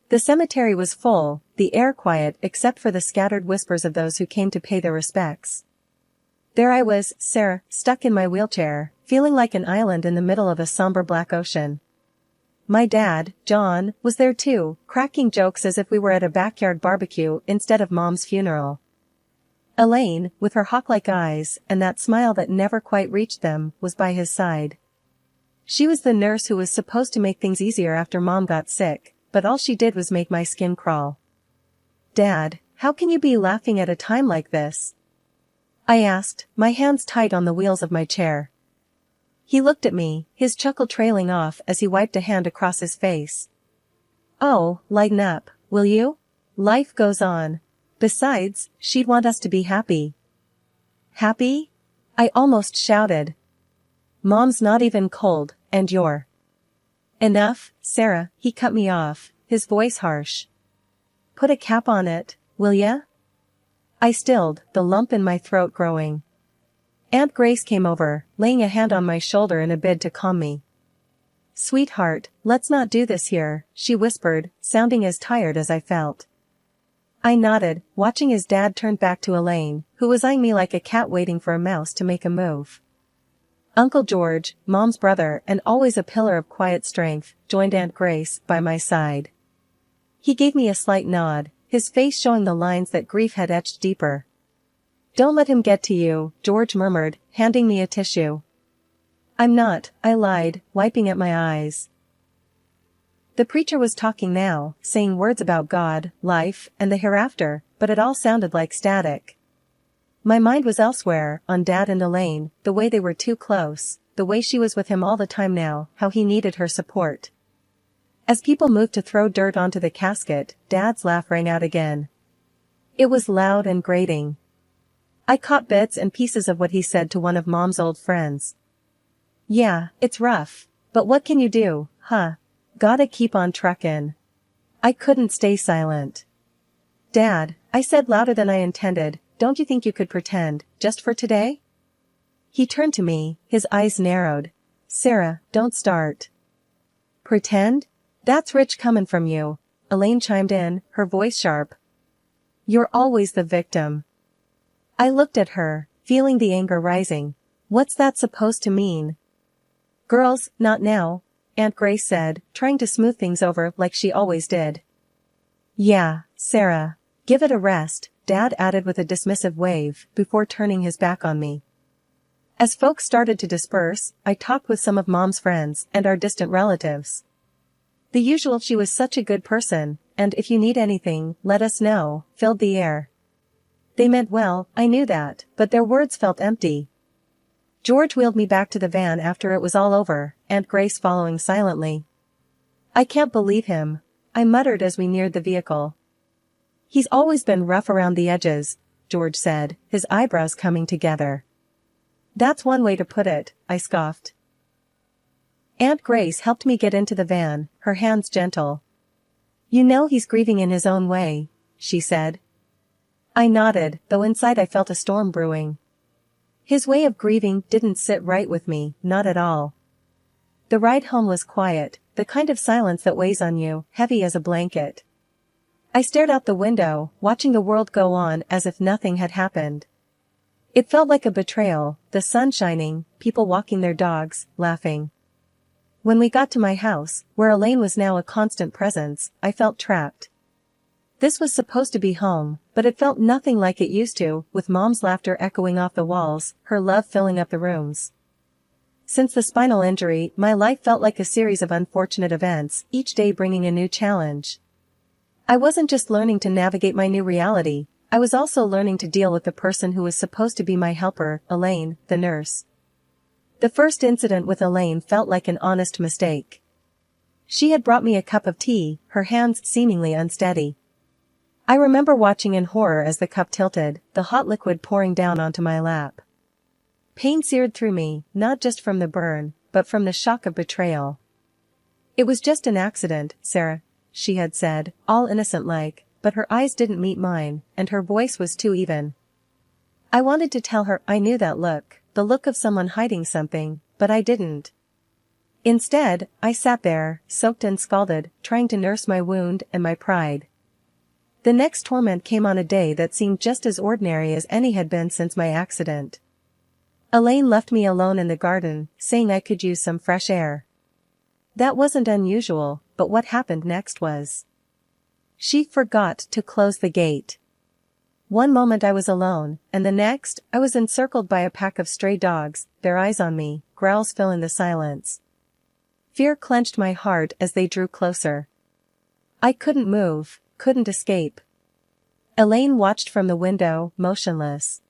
The cemetery was full, the air quiet except for the scattered whispers of those who came to pay their respects. There I was, Sarah, stuck in my wheelchair, feeling like an island in the middle of a somber black ocean. My dad, John, was there too, cracking jokes as if we were at a backyard barbecue instead of Mom's funeral. Elaine, with her hawk-like eyes and that smile that never quite reached them, was by his side. She was the nurse who was supposed to make things easier after Mom got sick, but all she did was make my skin crawl. "Dad, how can you be laughing at a time like this?" I asked, my hands tight on the wheels of my chair. He looked at me, his chuckle trailing off as he wiped a hand across his face. "Oh, lighten up, will you? Life goes on. Besides, she'd want us to be happy." "Happy?" I almost shouted. "Mom's not even cold, and you're—" "Enough, Sarah," he cut me off, his voice harsh. "Put a cap on it, will ya?" I stilled, the lump in my throat growing. Aunt Grace came over, laying a hand on my shoulder in a bid to calm me. "Sweetheart, let's not do this here," she whispered, sounding as tired as I felt. I nodded, watching as Dad turned back to Elaine, who was eyeing me like a cat waiting for a mouse to make a move. Uncle George, Mom's brother and always a pillar of quiet strength, joined Aunt Grace by my side. He gave me a slight nod, his face showing the lines that grief had etched deeper. "Don't let him get to you," George murmured, handing me a tissue. "I'm not," I lied, wiping at my eyes. The preacher was talking now, saying words about God, life, and the hereafter, but it all sounded like static. My mind was elsewhere, on Dad and Elaine, the way they were too close, the way she was with him all the time now, how he needed her support. As people moved to throw dirt onto the casket, Dad's laugh rang out again. It was loud and grating. I caught bits and pieces of what he said to one of Mom's old friends. "Yeah, it's rough, but what can you do, huh? Gotta keep on truckin'." I couldn't stay silent. "Dad," I said louder than I intended, "don't you think you could pretend, just for today?" He turned to me, his eyes narrowed. "Sarah, don't start." "Pretend? That's rich comin' from you," Elaine chimed in, her voice sharp. "You're always the victim." I looked at her, feeling the anger rising. What's that supposed to mean? "Girls, not now," Aunt Grace said, trying to smooth things over like she always did. "Yeah, Sarah. Give it a rest," Dad added with a dismissive wave, before turning his back on me. As folks started to disperse, I talked with some of Mom's friends and our distant relatives. The usual "she was such a good person, and if you need anything, let us know," filled the air. They meant well, I knew that, but their words felt empty. George wheeled me back to the van after it was all over, Aunt Grace following silently. "I can't believe him," I muttered as we neared the vehicle. "He's always been rough around the edges," George said, his eyebrows coming together. "That's one way to put it," I scoffed. Aunt Grace helped me get into the van, her hands gentle. "You know he's grieving in his own way," she said. I nodded, though inside I felt a storm brewing. His way of grieving didn't sit right with me, not at all. The ride home was quiet, the kind of silence that weighs on you, heavy as a blanket. I stared out the window, watching the world go on as if nothing had happened. It felt like a betrayal, the sun shining, people walking their dogs, laughing. When we got to my house, where Elaine was now a constant presence, I felt trapped. This was supposed to be home, but it felt nothing like it used to, with Mom's laughter echoing off the walls, her love filling up the rooms. Since the spinal injury, my life felt like a series of unfortunate events, each day bringing a new challenge. I wasn't just learning to navigate my new reality, I was also learning to deal with the person who was supposed to be my helper, Elaine, the nurse. The first incident with Elaine felt like an honest mistake. She had brought me a cup of tea, her hands seemingly unsteady. I remember watching in horror as the cup tilted, the hot liquid pouring down onto my lap. Pain seared through me, not just from the burn, but from the shock of betrayal. "It was just an accident, Sarah," she had said, all innocent-like, but her eyes didn't meet mine, and her voice was too even. I wanted to tell her I knew that look, the look of someone hiding something, but I didn't. Instead, I sat there, soaked and scalded, trying to nurse my wound and my pride. The next torment came on a day that seemed just as ordinary as any had been since my accident. Elaine left me alone in the garden, saying I could use some fresh air. That wasn't unusual, but what happened next was. She forgot to close the gate. One moment I was alone, and the next, I was encircled by a pack of stray dogs, their eyes on me, growls filling the silence. Fear clenched my heart as they drew closer. I couldn't move, couldn't escape. Elaine watched from the window, motionless.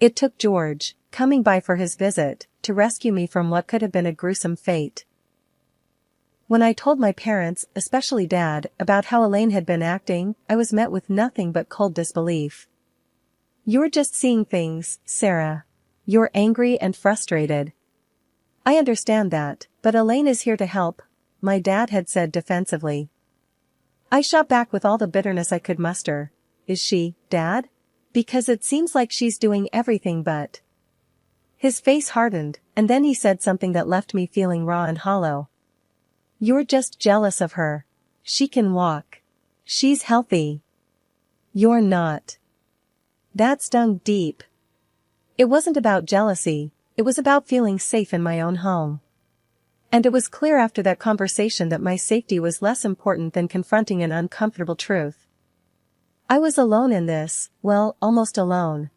It took George, coming by for his visit, to rescue me from what could have been a gruesome fate. When I told my parents, especially Dad, about how Elaine had been acting, I was met with nothing but cold disbelief. "You're just seeing things, Sarah. You're angry and frustrated." "I understand that, but Elaine is here to help," my dad had said defensively. I shot back with all the bitterness I could muster. "Is she, Dad? Because it seems like she's doing everything but." His face hardened, and then he said something that left me feeling raw and hollow. "You're just jealous of her. She can walk. She's healthy. You're not." That stung deep. It wasn't about jealousy, it was about feeling safe in my own home. And it was clear after that conversation that my safety was less important than confronting an uncomfortable truth. I was alone in this, well, almost alone.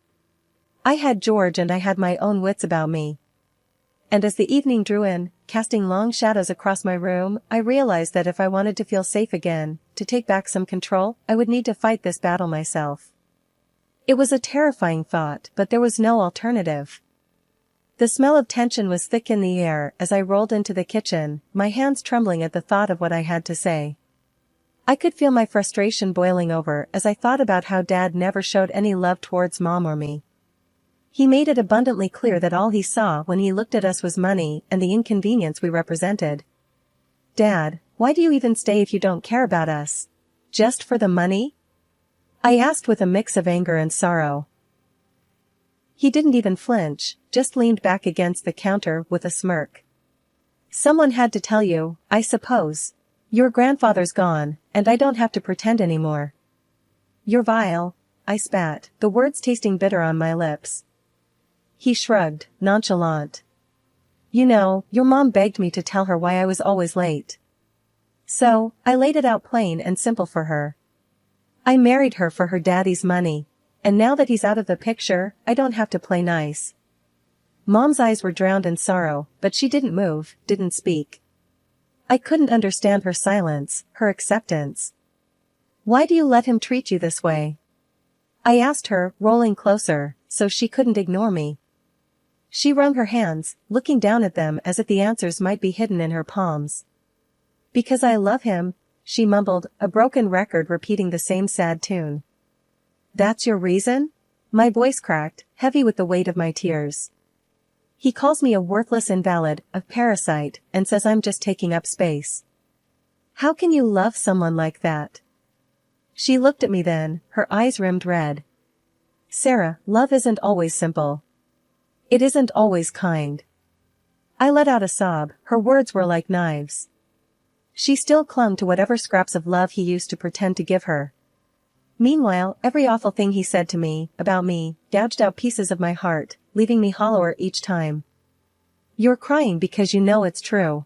I had George and I had my own wits about me. And as the evening drew in, casting long shadows across my room, I realized that if I wanted to feel safe again, to take back some control, I would need to fight this battle myself. It was a terrifying thought, but there was no alternative. The smell of tension was thick in the air as I rolled into the kitchen, my hands trembling at the thought of what I had to say. I could feel my frustration boiling over as I thought about how Dad never showed any love towards Mom or me. He made it abundantly clear that all he saw when he looked at us was money and the inconvenience we represented. "Dad, why do you even stay if you don't care about us? Just for the money?" I asked with a mix of anger and sorrow. He didn't even flinch, just leaned back against the counter with a smirk. "Someone had to tell you, I suppose. Your grandfather's gone, and I don't have to pretend anymore." "You're vile," I spat, the words tasting bitter on my lips. He shrugged, nonchalant. "You know, your mom begged me to tell her why I was always late. So, I laid it out plain and simple for her. I married her for her daddy's money, and now that he's out of the picture, I don't have to play nice." Mom's eyes were drowned in sorrow, but she didn't move, didn't speak. I couldn't understand her silence, her acceptance. "Why do you let him treat you this way?" I asked her, rolling closer, so she couldn't ignore me. She wrung her hands, looking down at them as if the answers might be hidden in her palms. "Because I love him," she mumbled, a broken record repeating the same sad tune. "That's your reason?" My voice cracked, heavy with the weight of my tears. "He calls me a worthless invalid, a parasite, and says I'm just taking up space. How can you love someone like that?" She looked at me then, her eyes rimmed red. "Sarah, love isn't always simple. It isn't always kind." I let out a sob, her words were like knives. She still clung to whatever scraps of love he used to pretend to give her. Meanwhile, every awful thing he said to me, about me, gouged out pieces of my heart, leaving me hollower each time. "You're crying because you know it's true.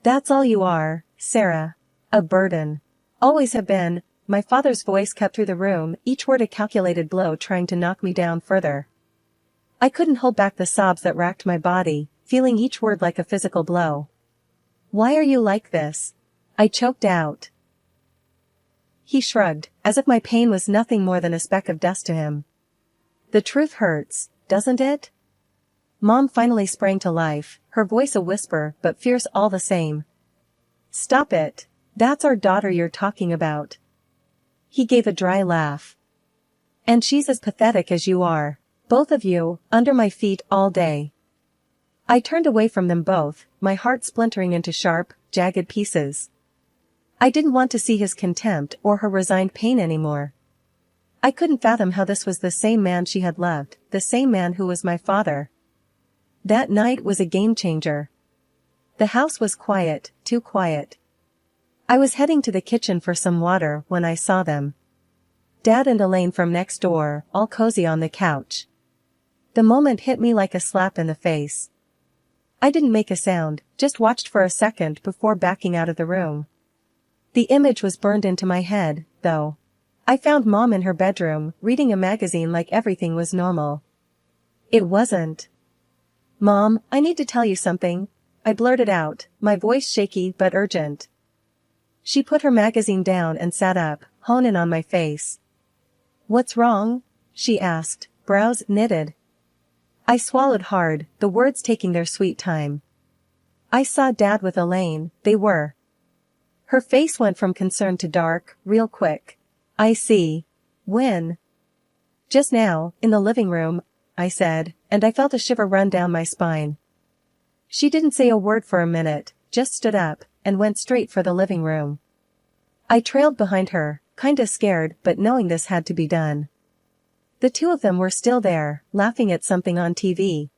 That's all you are, Sarah. A burden. Always have been." My father's voice cut through the room, each word a calculated blow trying to knock me down further. I couldn't hold back the sobs that racked my body, feeling each word like a physical blow. "Why are you like this?" I choked out. He shrugged, as if my pain was nothing more than a speck of dust to him. "The truth hurts, doesn't it?" Mom finally sprang to life, her voice a whisper but fierce all the same. "Stop it. That's our daughter you're talking about." He gave a dry laugh. "And she's as pathetic as you are. Both of you, under my feet all day." I turned away from them both, my heart splintering into sharp, jagged pieces. I didn't want to see his contempt or her resigned pain anymore. I couldn't fathom how this was the same man she had loved, the same man who was my father. That night was a game changer. The house was quiet, too quiet. I was heading to the kitchen for some water when I saw them. Dad and Elaine from next door, all cozy on the couch. The moment hit me like a slap in the face. I didn't make a sound, just watched for a second before backing out of the room. The image was burned into my head, though. I found Mom in her bedroom, reading a magazine like everything was normal. It wasn't. "Mom, I need to tell you something," I blurted out, my voice shaky but urgent. She put her magazine down and sat up, honed in on my face. "What's wrong?" she asked, brows knitted. I swallowed hard, the words taking their sweet time. "I saw Dad with Elaine, they were." Her face went from concern to dark, real quick. "I see. When?" "Just now, in the living room," I said, and I felt a shiver run down my spine. She didn't say a word for a minute, just stood up, and went straight for the living room. I trailed behind her, kinda scared but knowing this had to be done. The two of them were still there, laughing at something on TV.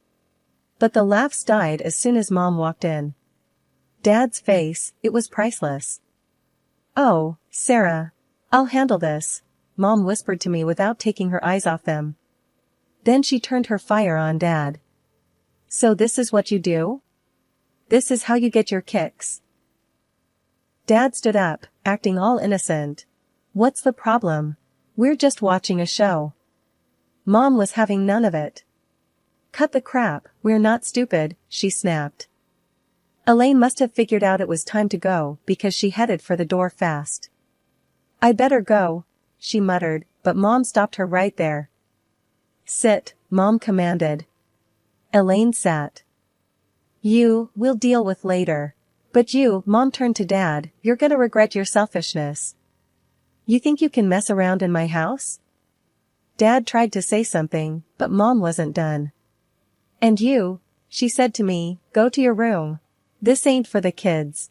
But the laughs died as soon as Mom walked in. Dad's face, it was priceless. "Oh, Sarah. I'll handle this," Mom whispered to me without taking her eyes off them. Then she turned her fire on Dad. "So this is what you do? This is how you get your kicks?" Dad stood up, acting all innocent. "What's the problem? We're just watching a show." Mom was having none of it. "Cut the crap, we're not stupid," she snapped. Elaine must have figured out it was time to go because she headed for the door fast. "I better go," she muttered, but Mom stopped her right there. "Sit," Mom commanded. Elaine sat. We'll deal with later. But you," Mom turned to Dad, "you're gonna regret your selfishness. You think you can mess around in my house?" Dad tried to say something, but Mom wasn't done. "And you," she said to me, "go to your room. This ain't for the kids."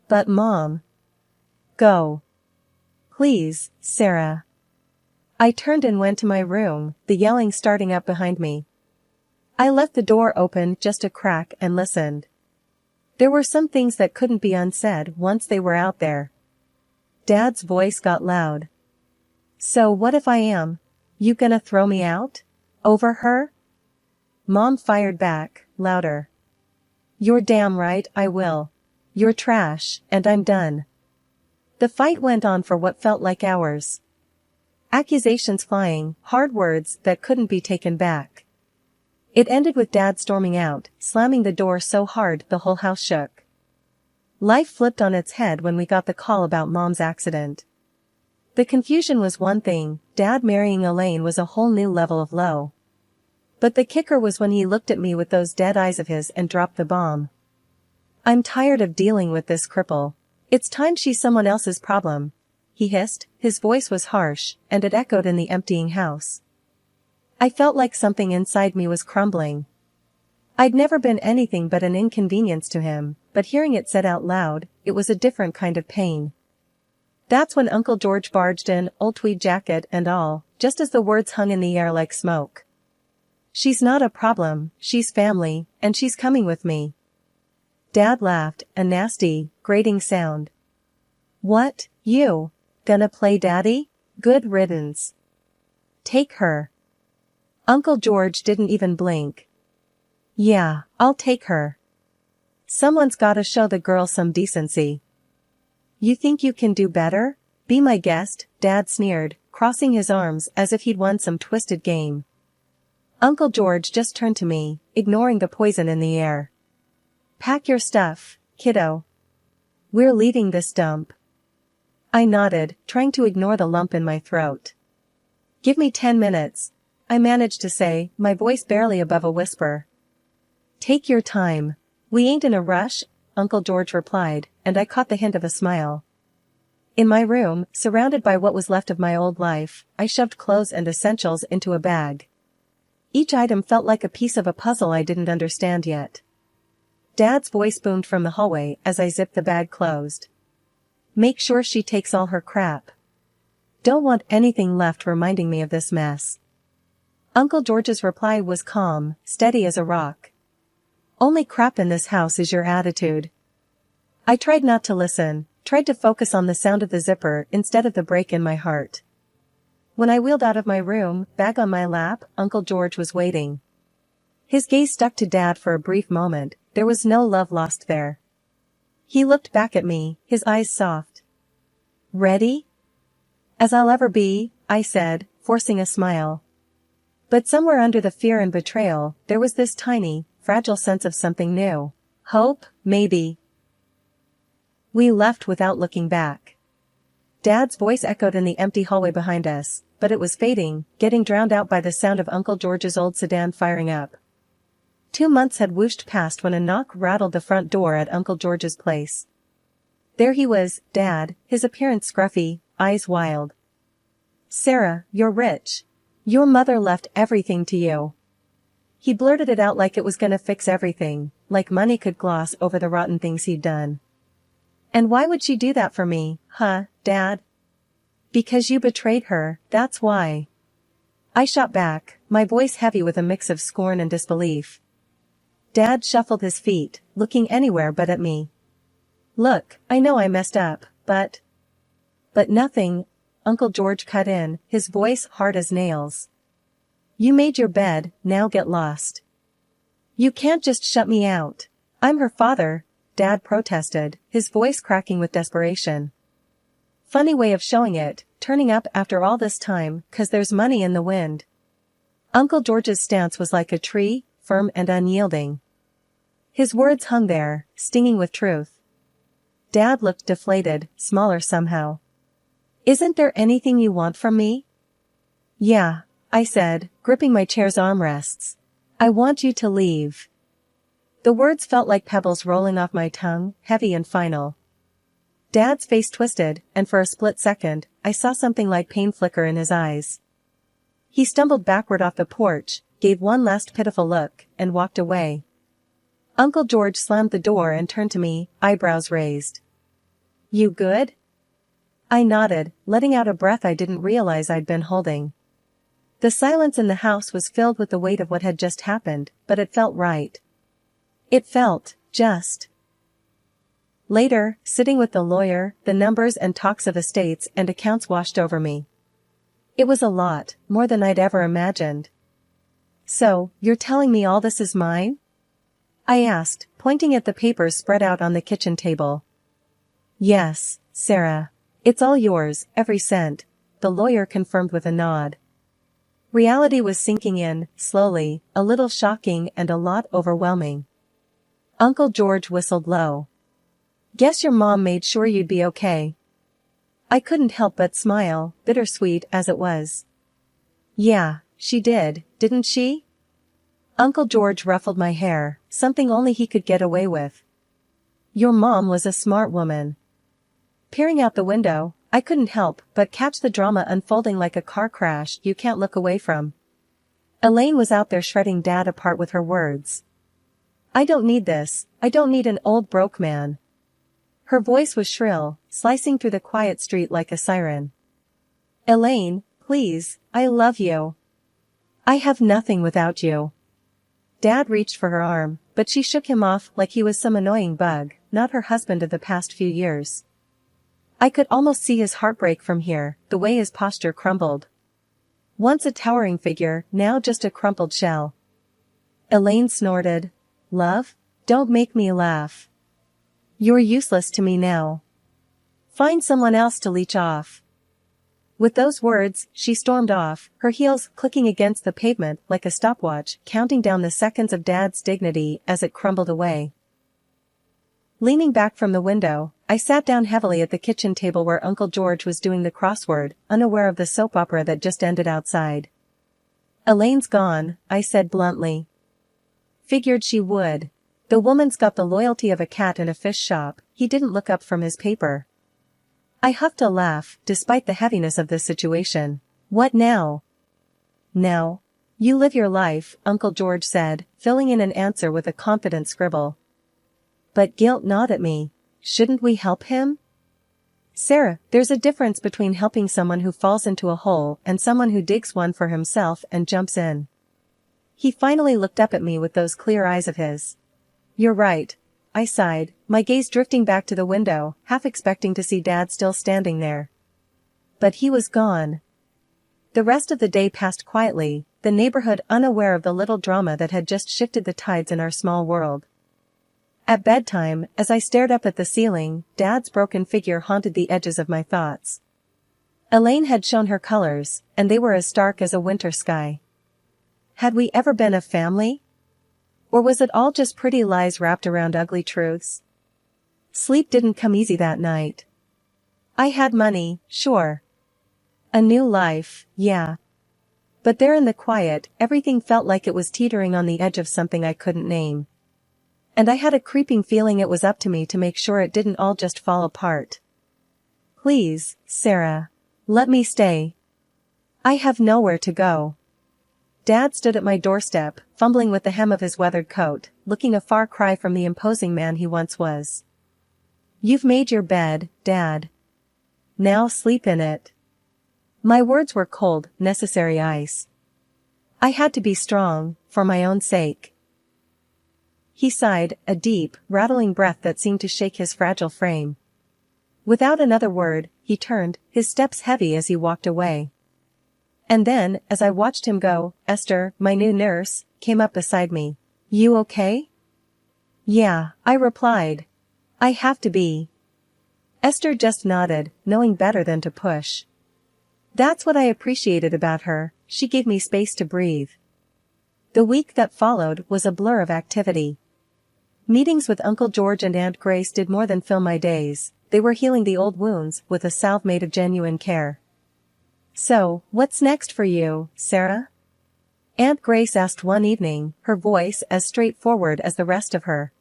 "But Mom." "Go. Please, Sarah." I turned and went to my room, the yelling starting up behind me. I left the door open just a crack and listened. There were some things that couldn't be unsaid once they were out there. Dad's voice got loud. "So what if I am? You gonna throw me out? Over her?" Mom fired back, louder. "You're damn right I will. You're trash, and I'm done." The fight went on for what felt like hours. Accusations flying, hard words that couldn't be taken back. It ended with Dad storming out, slamming the door so hard the whole house shook. Life flipped on its head when we got the call about Mom's accident. The confusion was one thing, Dad marrying Elaine was a whole new level of low. But the kicker was when he looked at me with those dead eyes of his and dropped the bomb. "I'm tired of dealing with this cripple. It's time she's someone else's problem," he hissed, his voice was harsh, and it echoed in the emptying house. I felt like something inside me was crumbling. I'd never been anything but an inconvenience to him, but hearing it said out loud, it was a different kind of pain. That's when Uncle George barged in, old tweed jacket and all, just as the words hung in the air like smoke. "She's not a problem, she's family, and she's coming with me." Dad laughed, a nasty, grating sound. "What, you? Gonna play daddy? Good riddance. Take her." Uncle George didn't even blink. "Yeah, I'll take her. Someone's gotta show the girl some decency." "You think you can do better? Be my guest," Dad sneered, crossing his arms as if he'd won some twisted game. Uncle George just turned to me, ignoring the poison in the air. "Pack your stuff, kiddo. We're leaving this dump." I nodded, trying to ignore the lump in my throat. "Give me 10 minutes, I managed to say, my voice barely above a whisper. "Take your time. We ain't in a rush," Uncle George replied, and I caught the hint of a smile. In my room, surrounded by what was left of my old life, I shoved clothes and essentials into a bag. Each item felt like a piece of a puzzle I didn't understand yet. Dad's voice boomed from the hallway as I zipped the bag closed. "Make sure she takes all her crap. Don't want anything left reminding me of this mess." Uncle George's reply was calm, steady as a rock. Only crap in this house is your attitude. I tried not to listen, tried to focus on the sound of the zipper instead of the break in my heart. When I wheeled out of my room, bag on my lap, Uncle George was waiting. His gaze stuck to Dad for a brief moment. There was no love lost there. He looked back at me, his eyes soft. Ready? As I'll ever be, I said, forcing a smile. But somewhere under the fear and betrayal, there was this tiny, fragile sense of something new. Hope, maybe. We left without looking back. Dad's voice echoed in the empty hallway behind us, but it was fading, getting drowned out by the sound of Uncle George's old sedan firing up. 2 months had whooshed past when a knock rattled the front door at Uncle George's place. There he was, Dad, his appearance scruffy, eyes wild. "Sarah, you're rich. Your mother left everything to you." He blurted it out like it was gonna fix everything, like money could gloss over the rotten things he'd done. "And why would she do that for me, huh, Dad?" "Because you betrayed her, that's why." I shot back, my voice heavy with a mix of scorn and disbelief. Dad shuffled his feet, looking anywhere but at me. "Look, I know I messed up, but nothing," Uncle George cut in, his voice hard as nails. "You made your bed, now get lost. You can't just shut me out. I'm her father," Dad protested, his voice cracking with desperation. "Funny way of showing it, turning up after all this time, 'cause there's money in the wind." Uncle George's stance was like a tree, firm and unyielding. His words hung there, stinging with truth. Dad looked deflated, smaller somehow. "Isn't there anything you want from me?" "Yeah," I said, gripping my chair's armrests. "I want you to leave." The words felt like pebbles rolling off my tongue, heavy and final. Dad's face twisted, and for a split second, I saw something like pain flicker in his eyes. He stumbled backward off the porch, gave one last pitiful look, and walked away. Uncle George slammed the door and turned to me, eyebrows raised. "You good?" I nodded, letting out a breath I didn't realize I'd been holding. The silence in the house was filled with the weight of what had just happened, but it felt right. It felt just. Later, sitting with the lawyer, the numbers and talks of estates and accounts washed over me. It was a lot, more than I'd ever imagined. "So, you're telling me all this is mine?" I asked, pointing at the papers spread out on the kitchen table. "Yes, Sarah. It's all yours, every cent," the lawyer confirmed with a nod. Reality was sinking in, slowly, a little shocking and a lot overwhelming. Uncle George whistled low. "Guess your mom made sure you'd be okay." I couldn't help but smile, bittersweet as it was. "Yeah, she did, didn't she?" Uncle George ruffled my hair, something only he could get away with. "Your mom was a smart woman." Peering out the window, I couldn't help but catch the drama unfolding like a car crash you can't look away from. Elaine was out there shredding Dad apart with her words. "I don't need this, I don't need an old broke man." Her voice was shrill, slicing through the quiet street like a siren. "Elaine, please, I love you. I have nothing without you." Dad reached for her arm, but she shook him off like he was some annoying bug, not her husband of the past few years. I could almost see his heart break from here, the way his posture crumbled. Once a towering figure, now just a crumpled shell. Elaine snorted. "Love? Don't make me laugh. You're useless to me now. Find someone else to leech off." With those words, she stormed off, her heels clicking against the pavement like a stopwatch, counting down the seconds of Dad's dignity as it crumbled away. Leaning back from the window, I sat down heavily at the kitchen table where Uncle George was doing the crossword, unaware of the soap opera that just ended outside. "Elaine's gone," I said bluntly. Figured she would. The woman's got the loyalty of a cat in a fish shop. He didn't look up from his paper. I huffed a laugh, despite the heaviness of the situation. "What now?" "Now? You live your life," Uncle George said, filling in an answer with a confident scribble. But guilt gnawed at me. Shouldn't we help him? "Sarah, there's a difference between helping someone who falls into a hole and someone who digs one for himself and jumps in." He finally looked up at me with those clear eyes of his. You're right. I sighed, my gaze drifting back to the window, half expecting to see Dad still standing there. But he was gone. The rest of the day passed quietly, the neighborhood unaware of the little drama that had just shifted the tides in our small world. At bedtime, as I stared up at the ceiling, Dad's broken figure haunted the edges of my thoughts. Elaine had shown her colors, and they were as stark as a winter sky. Had we ever been a family? Or was it all just pretty lies wrapped around ugly truths? Sleep didn't come easy that night. I had money, sure. A new life, yeah. But there in the quiet, everything felt like it was teetering on the edge of something I couldn't name. And I had a creeping feeling it was up to me to make sure it didn't all just fall apart. Please, Sarah. Let me stay. I have nowhere to go. Dad stood at my doorstep, fumbling with the hem of his weathered coat, looking a far cry from the imposing man he once was. You've made your bed, Dad. Now sleep in it. My words were cold, necessary ice. I had to be strong, for my own sake. He sighed, a deep, rattling breath that seemed to shake his fragile frame. Without another word, he turned, his steps heavy as he walked away. And then, as I watched him go, Esther, my new nurse, came up beside me. You okay? Yeah, I replied. I have to be. Esther just nodded, knowing better than to push. That's what I appreciated about her, she gave me space to breathe. The week that followed was a blur of activity. Meetings with Uncle George and Aunt Grace did more than fill my days, they were healing the old wounds with a salve made of genuine care. So, what's next for you, Sarah? Aunt Grace asked one evening, her voice as straightforward as the rest of her.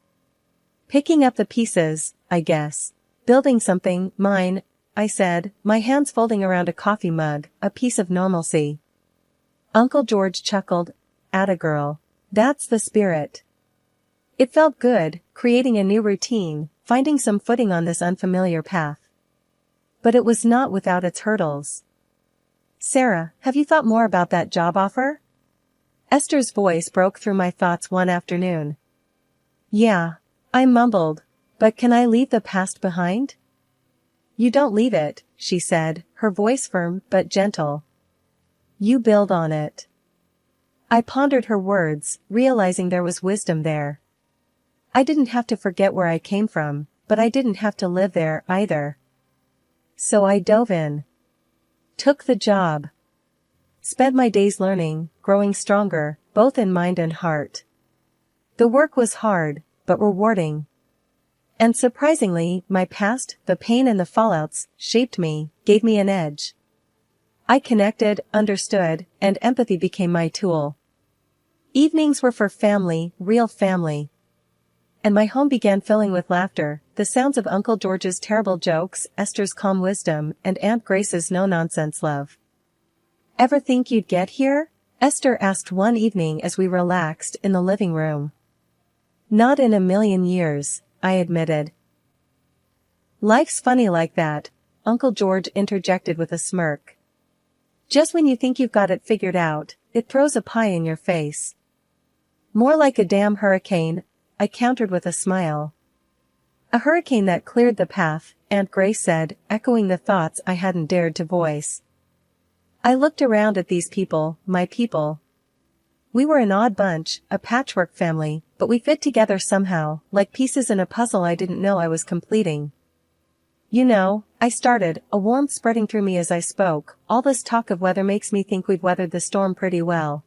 Picking up the pieces, I guess. Building something, mine, I said, my hands folding around a coffee mug, a piece of normalcy. Uncle George chuckled, "Atta girl. That's the spirit." It felt good, creating a new routine, finding some footing on this unfamiliar path. But it was not without its hurdles. Sarah, have you thought more about that job offer? Esther's voice broke through my thoughts one afternoon. Yeah, I mumbled, but can I leave the past behind? You don't leave it, she said, her voice firm but gentle. You build on it. I pondered her words, realizing there was wisdom there. I didn't have to forget where I came from, but I didn't have to live there either. So I dove in. Took the job. Spent my days learning, growing stronger, both in mind and heart. The work was hard, but rewarding. And surprisingly, my past, the pain and the fallouts, shaped me, gave me an edge. I connected, understood, and empathy became my tool. Evenings were for family, real family. And my home began filling with laughter, the sounds of Uncle George's terrible jokes, Esther's calm wisdom, and Aunt Grace's no-nonsense love. Ever think you'd get here? Esther asked one evening as we relaxed in the living room. Not in a million years, I admitted. Life's funny like that, Uncle George interjected with a smirk. Just when you think you've got it figured out, it throws a pie in your face. More like a damn hurricane, I countered with a smile. A hurricane that cleared the path, Aunt Grace said, echoing the thoughts I hadn't dared to voice. I looked around at these people, my people. We were an odd bunch, a patchwork family, but we fit together somehow, like pieces in a puzzle I didn't know I was completing. You know, I started, a warmth spreading through me as I spoke, all this talk of weather makes me think we've weathered the storm pretty well.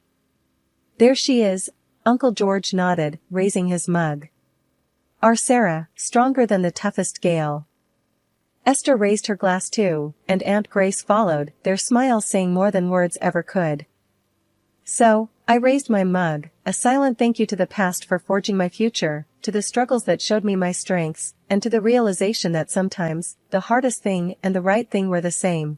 There she is, Uncle George nodded, raising his mug. Our Sarah, stronger than the toughest gale. Esther raised her glass too, and Aunt Grace followed, their smiles saying more than words ever could. So, I raised my mug, a silent thank you to the past for forging my future, to the struggles that showed me my strengths, and to the realization that sometimes, the hardest thing and the right thing were the same.